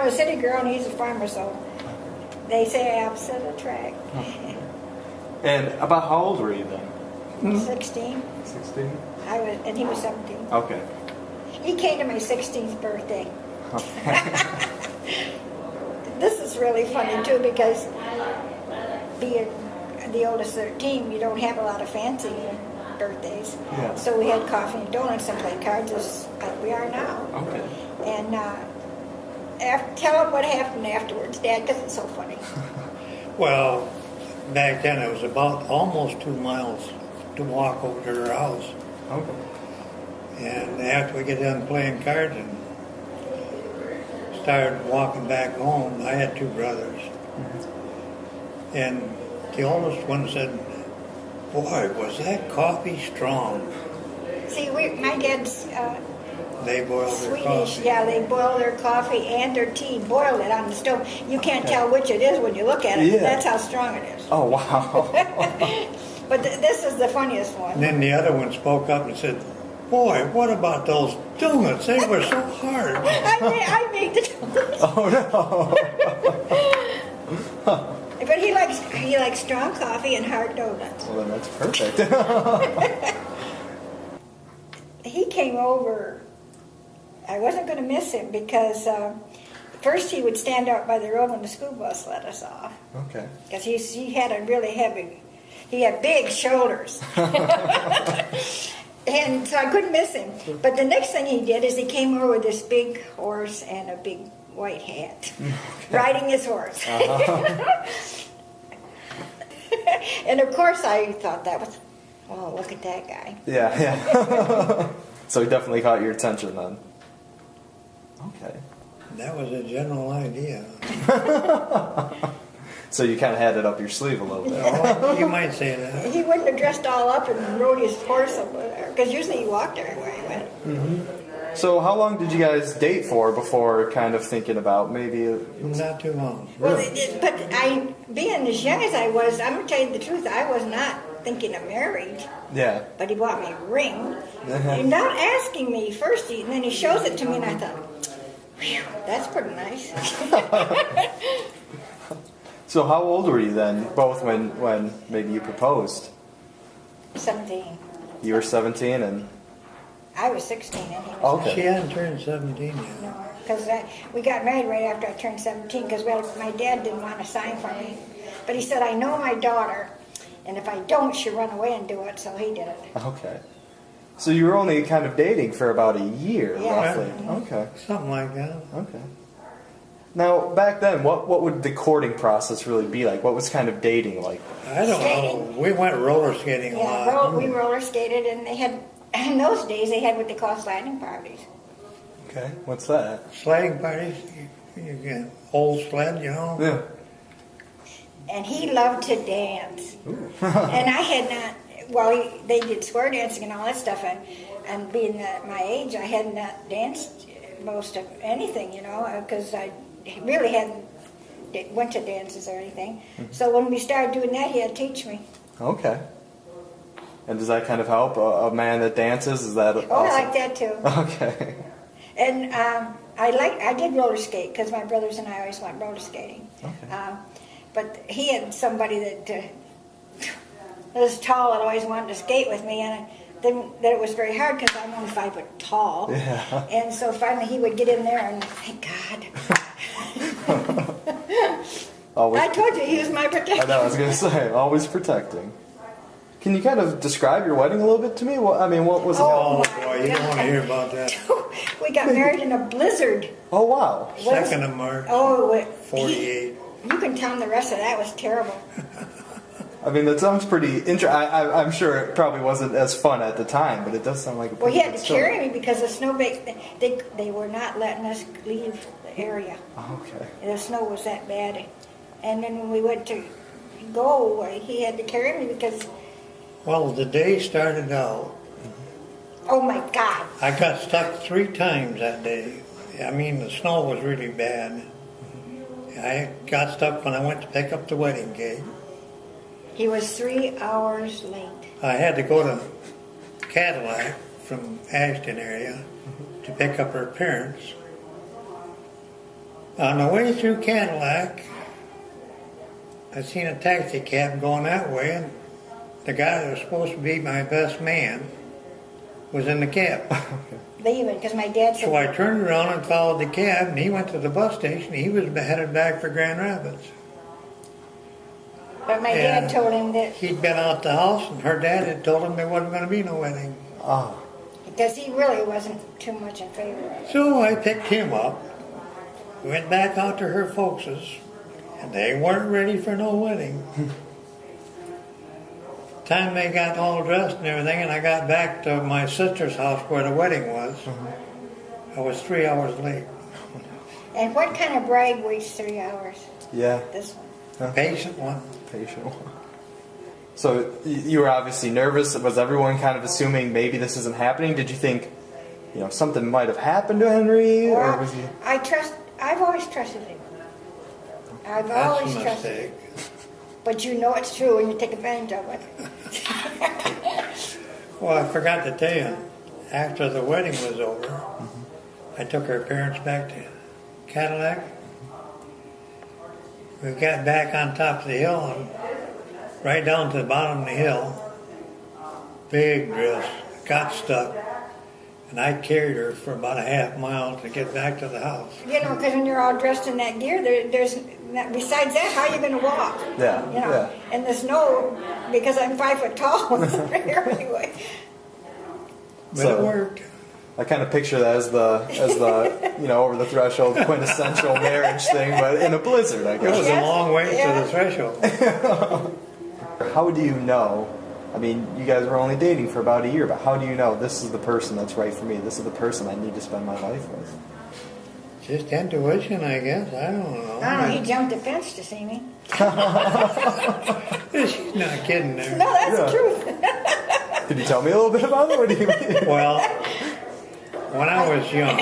a city girl and he's a farmer, so they say opposite attract. And about how old were you then? 16. 16? I was, and he was 17. Okay. He came to my 16th birthday. Okay. This is really funny too because being the oldest 13, you don't have a lot of fancy birthdays. Yeah. So we had coffee and donuts and played cards just like we are now. Okay. And tell them what happened afterwards, Dad, because it's so funny. Well, back then it was about almost 2 miles to walk over to her house. Okay. And after we get done playing cards and started walking back home, I had 2 brothers. Mm-hmm. And the oldest one said, "Boy, was that coffee strong." See, my dad's They boiled their Swedish. coffee. Yeah, they boil their coffee and their tea, boil it on the stove. You can't tell which it is when you look at it. Yeah. That's how strong it is. Oh, wow. But this is the funniest one. And then the other one spoke up and said, "Boy, what about those donuts? They were so hard." I made the donuts. Oh, no. But he likes strong coffee and hard donuts. Well, then that's perfect. He came over. I wasn't going to miss him because first he would stand out by the road when the school bus let us off. Okay. Because he had a really he had big shoulders. And so I couldn't miss him. But the next thing he did is he came over with this big horse and a big white hat, riding his horse. Uh-huh. And of course I thought that was, oh, look at that guy. Yeah. So he definitely caught your attention then. Okay. That was a general idea. So you kind of had it up your sleeve a little bit. Oh, you might say that. He wouldn't have dressed all up and rode his horse over there, because usually he walked everywhere he went. Mm-hmm. So how long did you guys date for before kind of thinking about maybe... Not too long. Well, but being as young as I was, I'm going to tell you the truth, I was not thinking of marriage. Yeah. But he bought me a ring. And not asking me first, and then he shows it to me, and I thought, whew, that's pretty nice. So how old were you then, both when maybe you proposed? 17. You were 17 and... I was 16 and he was Okay. She hadn't turned 17 yet. No, because we got married right after I turned 17, because my dad didn't want to sign for me. But he said, I know my daughter, and if I don't, she'll run away and do it, so he did it. Okay. So you were only kind of dating for about a year, Yeah. roughly. Mm-hmm. Okay. Something like that. Okay. Now, back then, what would the courting process really be like? What was kind of dating like? I don't Skating. know. We went roller skating a lot. We roller skated, and they had, in those days, they had what they call sliding parties. Okay. What's that? Sledding parties, you get old sled, you know. Yeah. And he loved to dance. And I had not, well, they did square dancing and all that stuff, and being my age, I had not danced most of anything, you know, because I really hadn't went to dances or anything. Mm-hmm. So when we started doing that, he had to teach me. Okay. And does that kind of help a man that dances? Is that Oh, I like that too. Okay. And I did roller skate because my brothers and I always went roller skating. Okay. But he had somebody that was tall and always wanted to skate with me, and that it was very hard because I'm only 5 foot tall. Yeah. And so finally he would get in there, and thank God. I told you he was my protector. I know, I was going to say, always protecting. Can you kind of describe your wedding a little bit to me? What was it? Oh, boy, you don't want to hear about that. We got married in a blizzard. Oh, wow. 2nd of March, Oh, 48. You can tell him the rest of that was terrible. I mean, that sounds pretty interesting. I'm sure it probably wasn't as fun at the time, but it does sound like a Well, pretty he had good to story. carry me because the snowbank, they were not letting us leave the area. Oh, okay. The snow was that bad. And then when we went to go, he had to carry me because, Well, the day started out. oh my God. I got stuck 3 times that day. I mean, the snow was really bad. I got stuck when I went to pick up the wedding cake. He was 3 hours late. I had to go to Cadillac from Ashton area to pick up her parents. On the way through Cadillac, I seen a taxi cab going that way, and the guy that was supposed to be my best man was in the cab. Leaving, because my dad said... So I turned around and followed the cab, and he went to the bus station. He was headed back for Grand Rapids. But my dad told him that... He'd been out the house, and her dad had told him there wasn't going to be no wedding. Oh. Because he really wasn't too much in favor of it. So I picked him up, went back out to her folks's, and they weren't ready for no wedding. Time they got all dressed and everything, and I got back to my sister's house where the wedding was, I was 3 hours late. And what kind of bride waits 3 hours? Yeah. This one. A patient one. Patient one. So you were obviously nervous. Was everyone kind of assuming maybe this isn't happening? Did you think, something might have happened to Henry, Well, or was he? I've always trusted him. I've That's always a trusted mistake. him. But you know it's true and you take advantage of it. Well, I forgot to tell you, after the wedding was over, I took her parents back to Cadillac. We got back on top of the hill and right down to the bottom of the hill, big dress, got stuck, and I carried her for about a half mile to get back to the house. Because when you're all dressed in that gear, there's besides that, how are you going to walk? Yeah. Yeah. In the snow, because I'm 5 foot tall. Anyway. But So- it worked. I kind of picture that as the over the threshold quintessential marriage thing, but in a blizzard, I It was guess. a long way Yeah. to the threshold. How do you know? I mean, you guys were only dating for about a year, but how do you know this is the person that's right for me? This is the person I need to spend my life with? Just intuition, I guess. I don't know. I don't know, he jumped the fence to see me. She's not kidding there. No, that's Yeah. the truth. Could you tell me a little bit about it? What do you mean? Well, when I was young,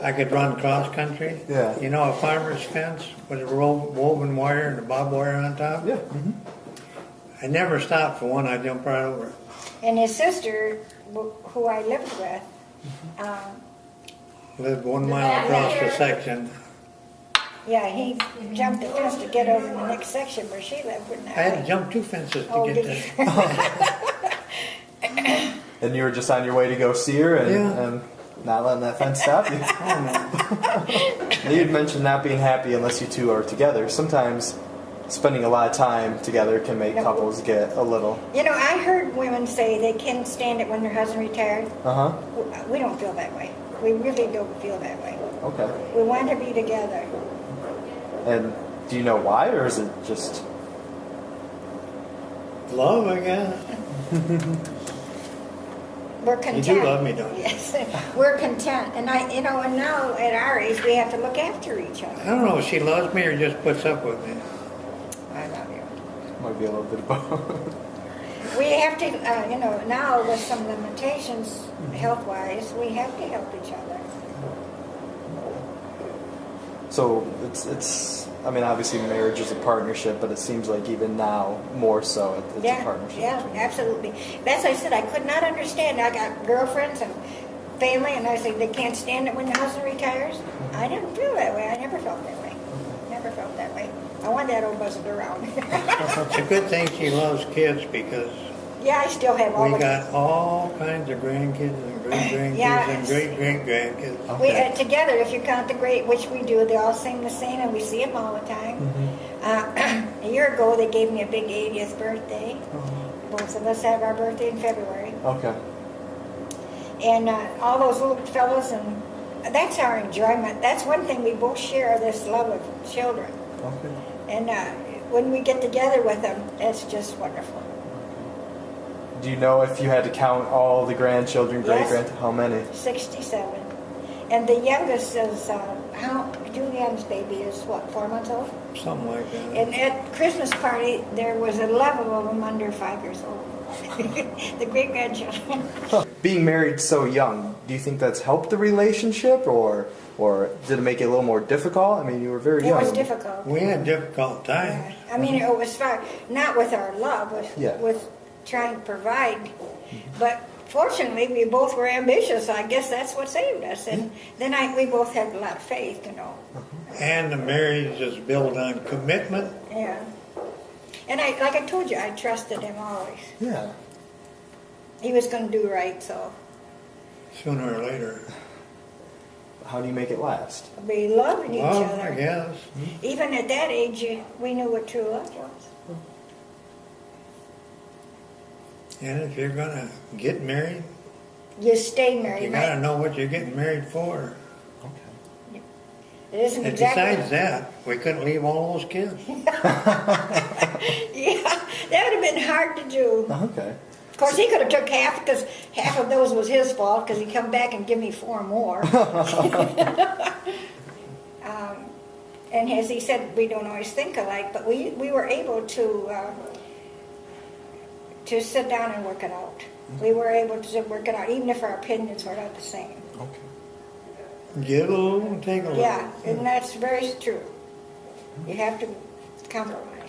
I could run cross country. Yeah. You know, a farmer's fence with a woven wire and a barbed wire on top? Yeah. I never stopped for one. I jumped right over it. And his sister, who I lived with, Lived 1 mile across the section. he jumped the fence to get over the next section where she lived. Wouldn't I had to jump 2 fences to Oh, get did there. you? And you were just on your way to go see her and not letting that fence stop you. You'd mentioned not being happy unless you two are together. Sometimes spending a lot of time together can make couples get a little... I heard women say they can't stand it when their husband retired. Uh-huh. We don't feel that way. We really don't feel that way. Okay. We want to be together. And do you know why, or is it just... Love, I guess. We're content. You do love me, don't you? Yes, we're content. And and now at our age, we have to look after each other. I don't know if she loves me or just puts up with me. I love you. Might be a little bit of both. We have to, now with some limitations, health-wise, we have to help each other. So it's obviously marriage is a partnership, but it seems like even now more so it's a partnership. Yeah, absolutely. That's why I said I could not understand. I got girlfriends and family, and I say they can't stand it when the husband retires. I didn't feel that way. I never felt that way. Never felt that way. I want that old buzzard around. It's a good thing she loves kids because I still have all we the got all kinds of grandkids and great-grandkids and great-great-grandkids. We together, if you count the great, which we do, they all sing the same, and we see them all the time. A year ago, they gave me a big 80th birthday. Both of us have our birthday in February, Okay. and all those little fellas, and that's our enjoyment. That's one thing we both share: this love of children. Okay. And when we get together with them, it's just wonderful. Do you know if you had to count all the grandchildren, great-grand, how many? 67. And the youngest is, Julianne's baby is, 4 months old? Something like that. And at Christmas party, there was 11 of them under 5 years old. The great-grandchildren. Being married so young, do you think that's helped the relationship, or did it make it a little more difficult? I mean, you were very young. It was difficult. We had difficult times. I mean, it was far, not with our love, with Yeah. trying to provide, but fortunately, we both were ambitious. I guess that's what saved us. And then we both had a lot of faith, you know. And the marriage is built on commitment. Yeah. And like I told you, I trusted him always. Yeah. He was going to do right, so. Sooner or later. How do you make it last? We loved each Well, other. I guess. Even at that age, we knew what true love was. And if you're going to get married, You stay married. you got to know what you're getting married for. Okay. It isn't And exactly. besides that, we couldn't leave all those kids. Yeah, that would have been hard to do. Okay. Of course, he could have took half because half of those was his fault because he come back and give me 4 more. And as he said, we don't always think alike, but we were able to sit down and work it out. We were able to work it out, even if our opinions were not the same. Okay. Give a little and take a little. Yeah, and that's very true. You have to compromise.